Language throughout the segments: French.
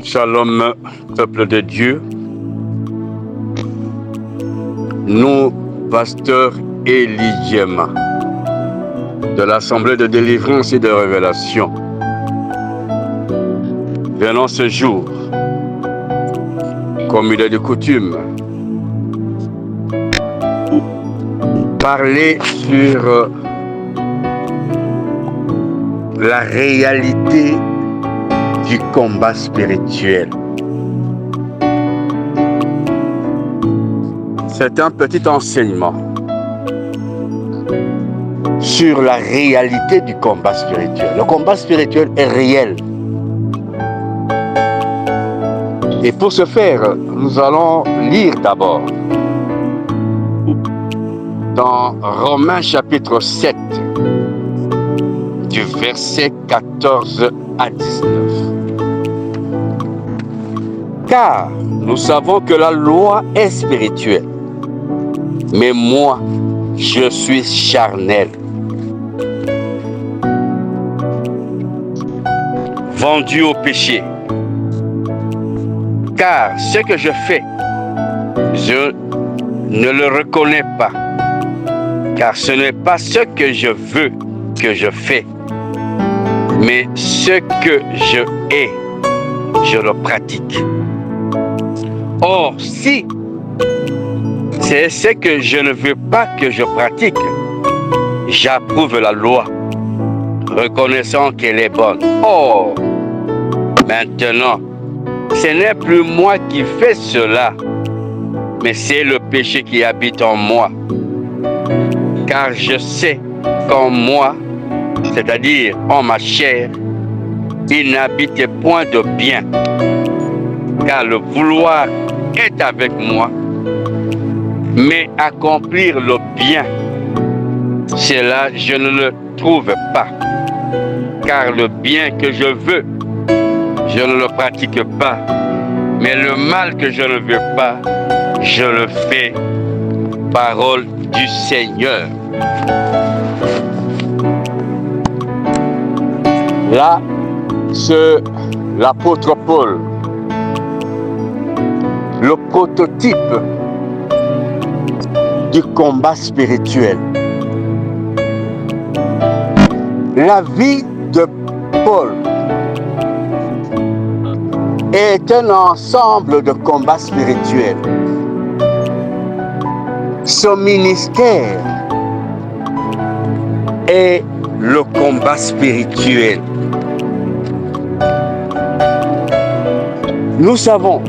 Shalom, peuple de Dieu. Nous, pasteur Élie Diema, de l'Assemblée de délivrance et de révélation, venons ce jour, comme il est de coutume, parler sur la réalité du combat spirituel. C'est un petit enseignement sur la réalité du combat spirituel. Le combat spirituel est réel. Et pour ce faire, nous allons lire d'abord dans Romains chapitre 7, du verset 14 à 19. Car nous savons que la loi est spirituelle, mais moi, je suis charnel, vendu au péché. Car ce que je fais, je ne le reconnais pas, car ce n'est pas ce que je veux que je fais, mais ce que je hais, je le pratique. Or, si c'est ce que je ne veux pas que je pratique, j'approuve la loi, reconnaissant qu'elle est bonne. Or, maintenant, ce n'est plus moi qui fais cela, mais c'est le péché qui habite en moi. Car je sais qu'en moi, c'est-à-dire en ma chair, il n'habite point de bien, car le vouloir est avec moi, mais accomplir le bien, cela je ne le trouve pas, car le bien que je veux, je ne le pratique pas, mais le mal que je ne veux pas, je le fais. Parole du Seigneur. Là, c'est l'apôtre Paul, le prototype du combat spirituel. La vie de Paul est un ensemble de combats spirituels. Son ministère est le combat spirituel. Nous savons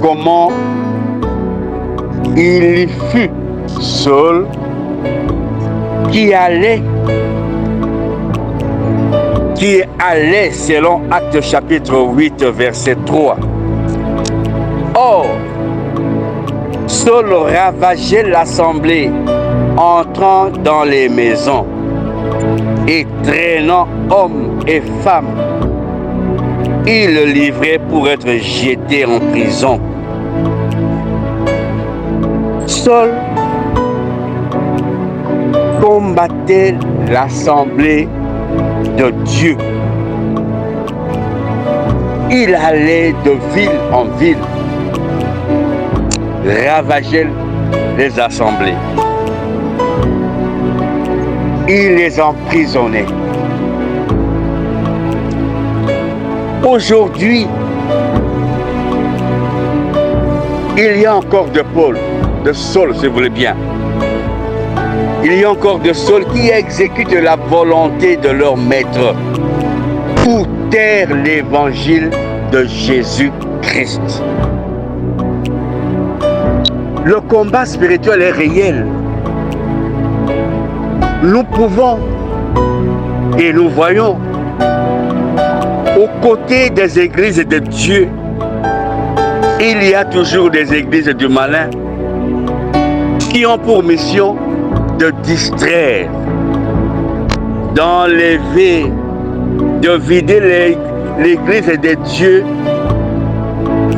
comment il fut Saul qui allait selon Actes chapitre 8 verset 3. Or, Saul ravageait l'assemblée, entrant dans les maisons et traînant hommes et femmes. Il le livrait pour être jeté en prison. Saul combattait l'assemblée de Dieu. Il allait de ville en ville, ravageait les assemblées. Il les emprisonnait. Aujourd'hui, il y a encore de Paul, de Saul, si vous voulez bien. Il y a encore de Saul qui exécutent la volonté de leur maître pour taire l'évangile de Jésus-Christ. Le combat spirituel est réel. Nous pouvons et nous voyons aux côtés des églises de Dieu, il y a toujours des églises du malin qui ont pour mission de distraire, d'enlever, de vider l'église de Dieu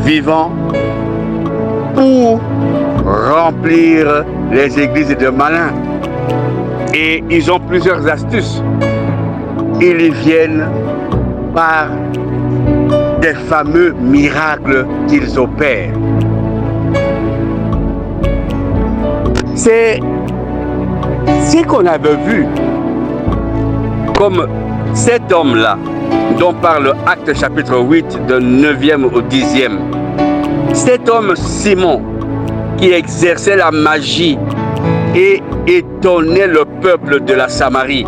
vivant pour remplir les églises de malins. Et ils ont plusieurs astuces. Ils y viennent par des fameux miracles qu'ils opèrent. C'est ce qu'on avait vu comme cet homme-là, dont parle Actes chapitre 8, de 9e au 10e. Cet homme Simon, qui exerçait la magie et étonnait le peuple de la Samarie,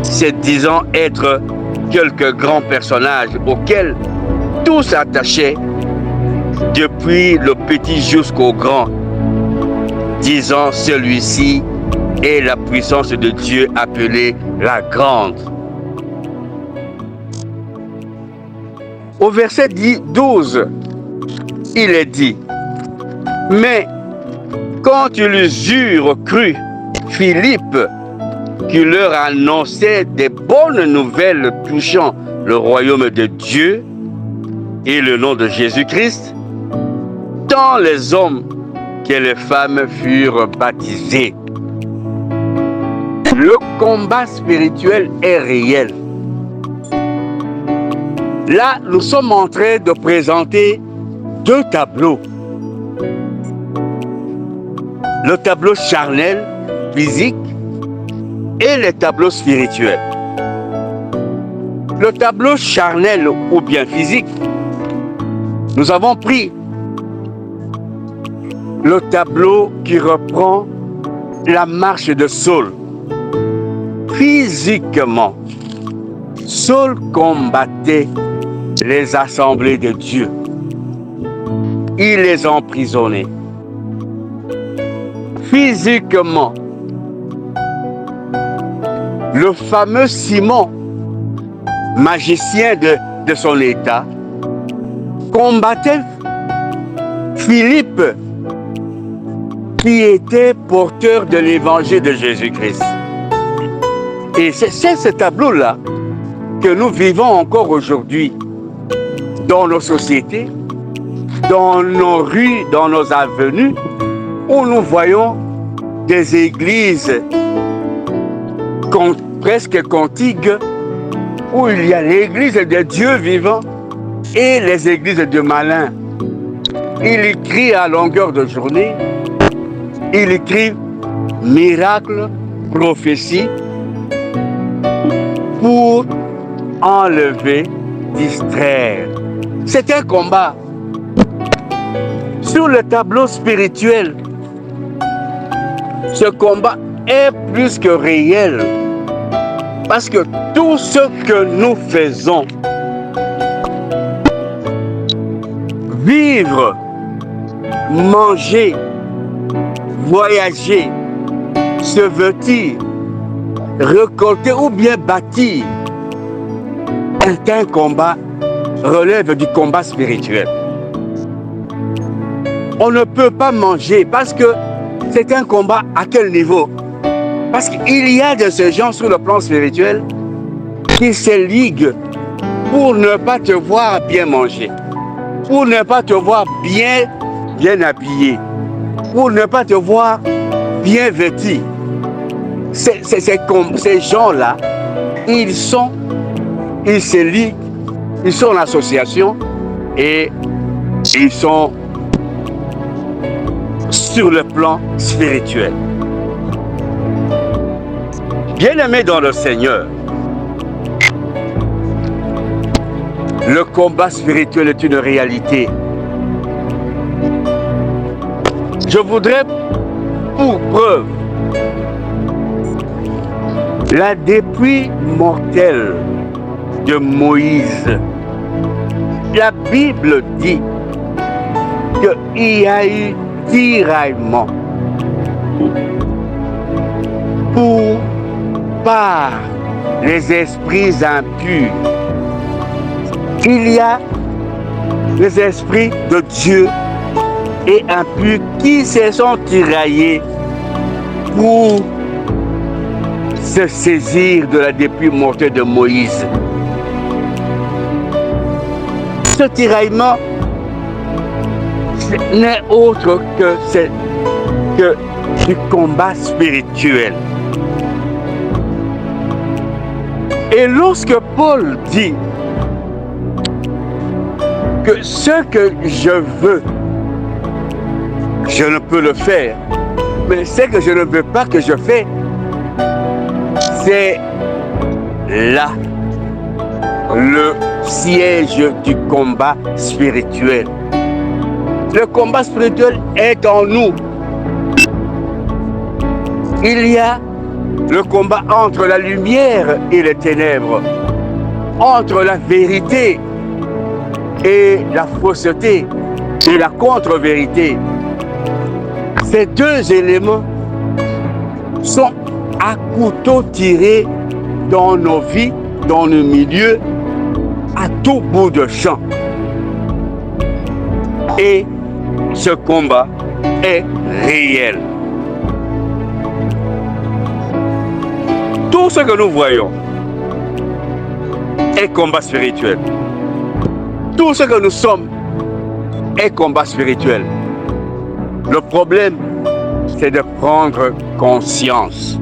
se disant être quelques grands personnages auxquels tous s'attachaient, depuis le petit jusqu'au grand, disant celui-ci est la puissance de Dieu appelée la grande. Au verset 12, il est dit: mais quand ils eurent cru Philippe, qui leur annonçait des bonnes nouvelles touchant le royaume de Dieu et le nom de Jésus-Christ, tant les hommes que les femmes furent baptisés. Le combat spirituel est réel. Là, nous sommes en train de présenter deux tableaux. Le tableau charnel, physique, et les tableaux spirituels. Le tableau charnel ou bien physique, nous avons pris le tableau qui reprend la marche de Saul. Physiquement, Saul combattait les assemblées de Dieu. Il les emprisonnait. Physiquement, le fameux Simon, magicien de son état, combattait Philippe, qui était porteur de l'évangile de Jésus-Christ. Et c'est ce tableau-là que nous vivons encore aujourd'hui dans nos sociétés, dans nos rues, dans nos avenues, où nous voyons des églises presque contiguës, où il y a l'église de Dieu vivant et les églises de malins. Il écrit à longueur de journée, il écrit miracle, prophétie, pour enlever, distraire. C'est un combat. Sur le tableau spirituel, ce combat est plus que réel. Parce que tout ce que nous faisons, vivre, manger, voyager, se vêtir, récolter ou bien bâtir, est un combat, relève du combat spirituel. On ne peut pas manger parce que c'est un combat à quel niveau? Parce qu'il y a de ces gens sur le plan spirituel qui se liguent pour ne pas te voir bien manger, pour ne pas te voir bien habillé, pour ne pas te voir bien vêtu. Ces gens-là, ils se liguent, ils sont en association et ils sont sur le plan spirituel. Bien-aimés dans le Seigneur, le combat spirituel est une réalité. Je voudrais, pour preuve, la dépouille mortelle de Moïse. La Bible dit qu'il y a eu tiraillement par les esprits impurs. Il y a les esprits de Dieu et impurs qui se sont tiraillés pour se saisir de la dépouille mortelle de Moïse. Ce tiraillement n'est autre que du combat spirituel. Et lorsque Paul dit que ce que je veux, je ne peux le faire. Mais ce que je ne veux pas que je fais, c'est là le siège du combat spirituel. Le combat spirituel est en nous. Il y a le combat entre la lumière et les ténèbres, entre la vérité et la fausseté et la contre-vérité. Ces deux éléments sont à couteau tiré dans nos vies, dans nos milieux, à tout bout de champ. Et ce combat est réel. Tout ce que nous voyons est combat spirituel. Tout ce que nous sommes est combat spirituel. Le problème, c'est de prendre conscience.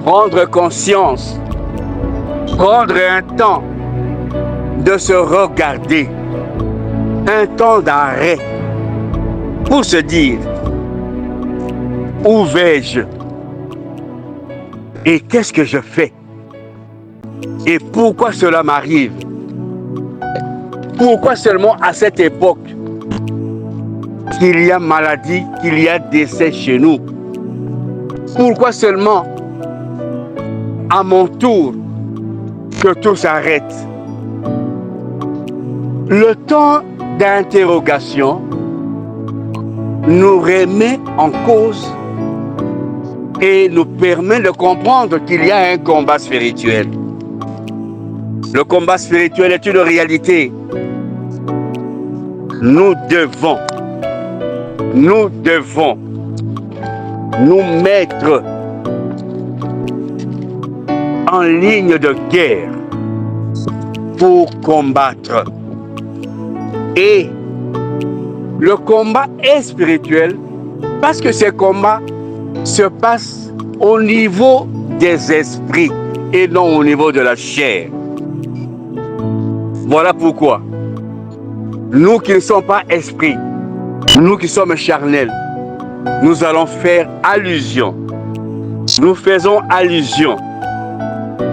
Prendre conscience. Prendre un temps de se regarder. Un temps d'arrêt pour se dire, où vais-je? Et qu'est-ce que je fais? Et pourquoi cela m'arrive? Pourquoi seulement à cette époque qu'il y a maladie, qu'il y a décès chez nous? Pourquoi seulement à mon tour que tout s'arrête? Le temps d'interrogation nous remet en cause et nous permet de comprendre qu'il y a un combat spirituel. Le combat spirituel est une réalité. Nous devons nous mettre en ligne de guerre pour combattre. Et le combat est spirituel parce que ce combat se passe au niveau des esprits et non au niveau de la chair. Voilà pourquoi nous qui ne sommes pas esprits, nous qui sommes charnels, nous allons faire allusion. Nous faisons allusion,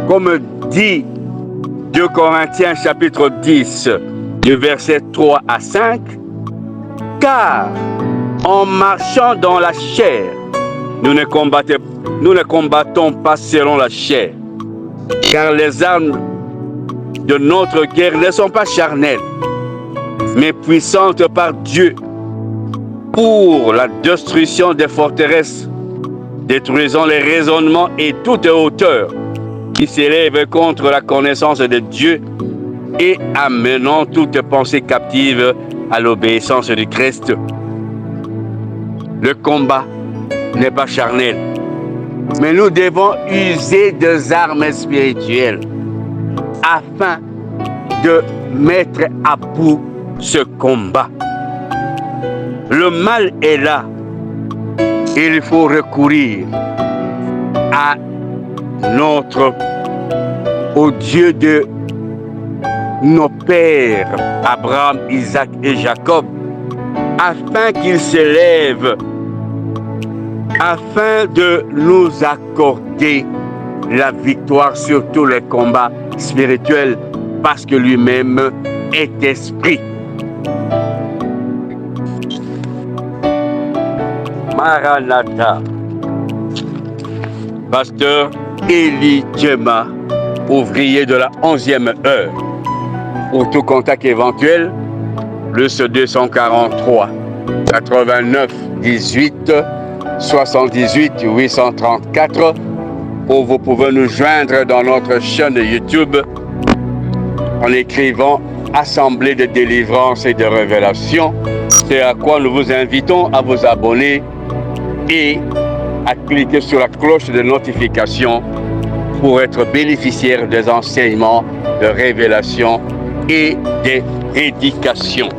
comme dit 2 Corinthiens chapitre 10, du verset 3 à 5, car en marchant dans la chair, nous ne combattons pas selon la chair, car les armes de notre guerre ne sont pas charnelles, mais puissantes par Dieu pour la destruction des forteresses, détruisant les raisonnements et toute hauteur qui s'élève contre la connaissance de Dieu et amenant toute pensée captive à l'obéissance du Christ. Le combat n'est pas charnel, mais nous devons user des armes spirituelles afin de mettre à bout ce combat. Le mal est là. Il faut recourir au Dieu de nos pères, Abraham, Isaac et Jacob, afin qu'il s'élève, afin de nous accorder la victoire sur tous les combats spirituels, parce que lui-même est esprit. Maranatha. Pasteur Élie Djema, ouvrier de la 11e heure. Pour tout contact éventuel, plus 243 89 18 78 834, ou vous pouvez nous joindre dans notre chaîne YouTube en écrivant Assemblée de délivrance et de révélation. C'est à quoi nous vous invitons à vous abonner et à cliquer sur la cloche de notification pour être bénéficiaire des enseignements de révélation et des prédications.